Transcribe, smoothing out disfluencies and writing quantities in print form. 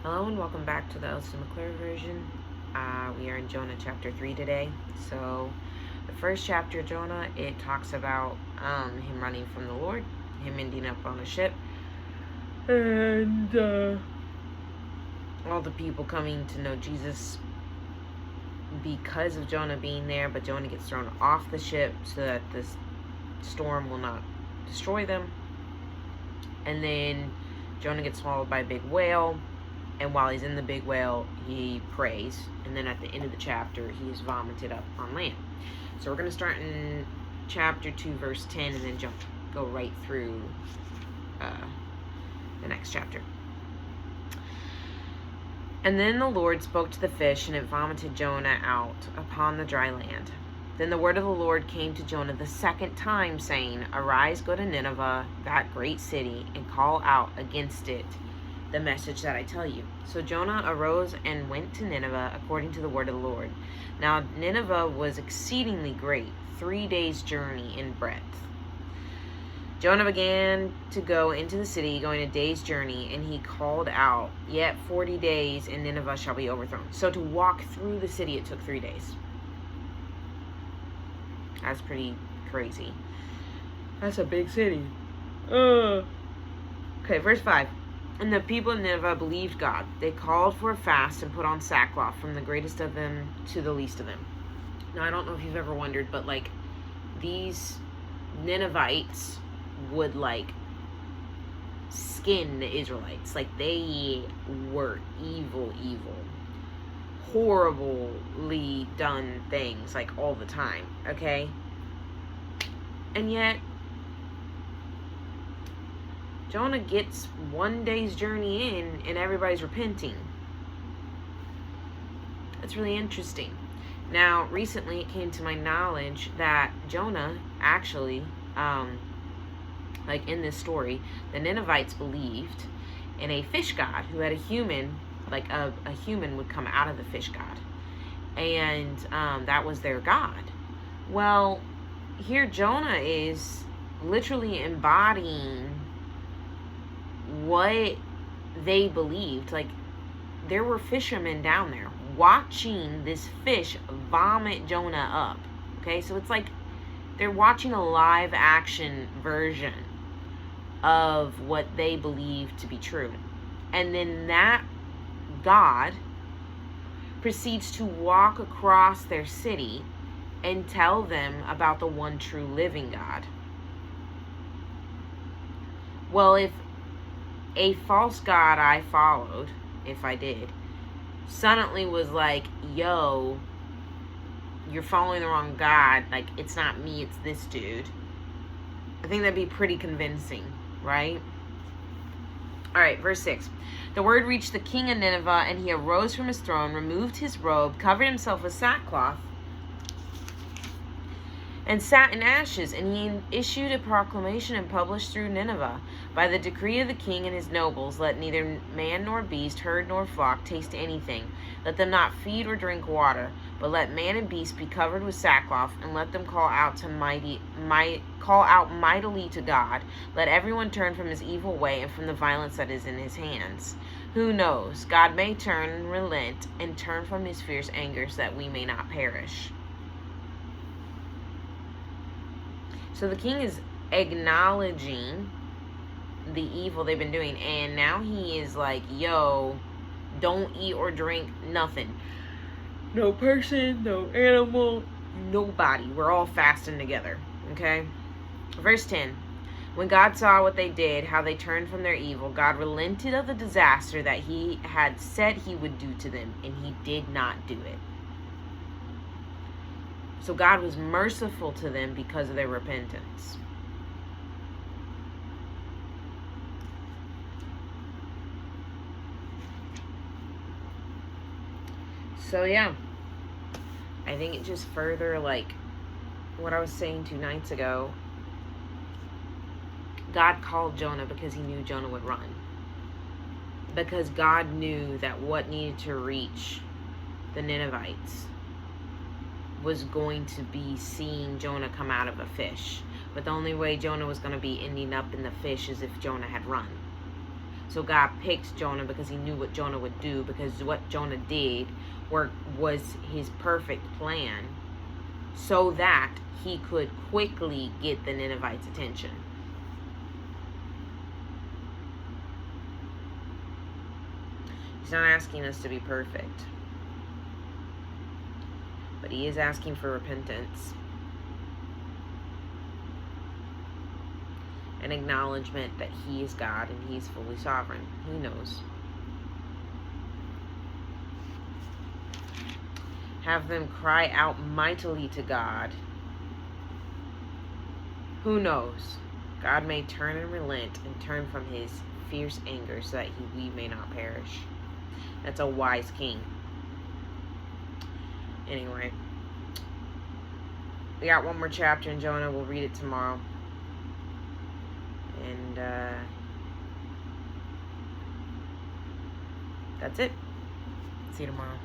Hello and welcome back to the Elsie version. We are in Jonah chapter 3 today. So, the first chapter of Jonah, it talks about him running from the Lord, him ending up on a ship, and all the people coming to know Jesus because of Jonah being there. But Jonah gets thrown off the ship so that this storm will not destroy them. And then Jonah gets swallowed by a big whale. And while he's in the big whale, he prays. And then at the end of the chapter, he is vomited up on land. So we're going to start in chapter 2, verse 10, and then go right through the next chapter. And then the Lord spoke to the fish, and it vomited Jonah out upon the dry land. Then the word of the Lord came to Jonah the second time, saying, Arise, go to Nineveh, that great city, and call out against it the message that I tell you. So Jonah arose and went to Nineveh according to the word of the Lord. Now Nineveh was exceedingly great, 3 days' journey in breadth. Jonah began to go into the city, going a day's journey, and he called out, Yet 40 days, and Nineveh shall be overthrown. So to walk through the city, it took 3 days. That's pretty crazy. That's a big city. Okay, verse 5. And the people of Nineveh believed God. They called for a fast and put on sackcloth, from the greatest of them to the least of them. Now, I don't know if you've ever wondered, but these Ninevites would skin the Israelites. They were evil, horribly done things, all the time, okay? And yet, Jonah gets 1 day's journey in, and everybody's repenting. That's really interesting. Now, recently it came to my knowledge that Jonah actually, in this story, the Ninevites believed in a fish god who had a human, a human would come out of the fish god. And that was their god. Well, here Jonah is literally embodying what they believed. There were fishermen down there watching this fish vomit Jonah up. Okay, so it's they're watching a live action version of what they believe to be true. And then that God proceeds to walk across their city and tell them about the one true living God. Well, if a false god I followed, if I did, suddenly was yo, you're following the wrong God, it's not me, it's this dude, I think that'd be pretty convincing, right? Alright, verse 6. The word reached the king of Nineveh, and he arose from his throne, removed his robe, covered himself with sackcloth, and sat in ashes, and he issued a proclamation and published through Nineveh, by the decree of the king and his nobles, let neither man nor beast, herd nor flock taste anything. Let them not feed or drink water, but let man and beast be covered with sackcloth, and let them call out mightily to God. Let everyone turn from his evil way and from the violence that is in his hands. Who knows? God may turn and relent and turn from his fierce anger, so that we may not perish. So the king is acknowledging the evil they've been doing, and now he is yo, don't eat or drink nothing. No person, no animal, nobody. We're all fasting together, okay? Verse 10. When God saw what they did, how they turned from their evil, God relented of the disaster that he had said he would do to them, and he did not do it. So God was merciful to them because of their repentance. So yeah, I think it just further what I was saying 2 nights ago. God called Jonah because he knew Jonah would run. Because God knew that what needed to reach the Ninevites was going to be seeing Jonah come out of a fish. But the only way Jonah was going to be ending up in the fish is if Jonah had run. So God picked Jonah because he knew what Jonah would do, because what Jonah did was his perfect plan, so that he could quickly get the Ninevites' attention. He's not asking us to be perfect, but he is asking for repentance, an acknowledgement that he is God and he's fully sovereign. Who knows? Have them cry out mightily to God. Who knows? God may turn and relent and turn from his fierce anger so that we may not perish. That's a wise king. Anyway, we got one more chapter in Jonah. We'll read it tomorrow. And that's it. See you tomorrow.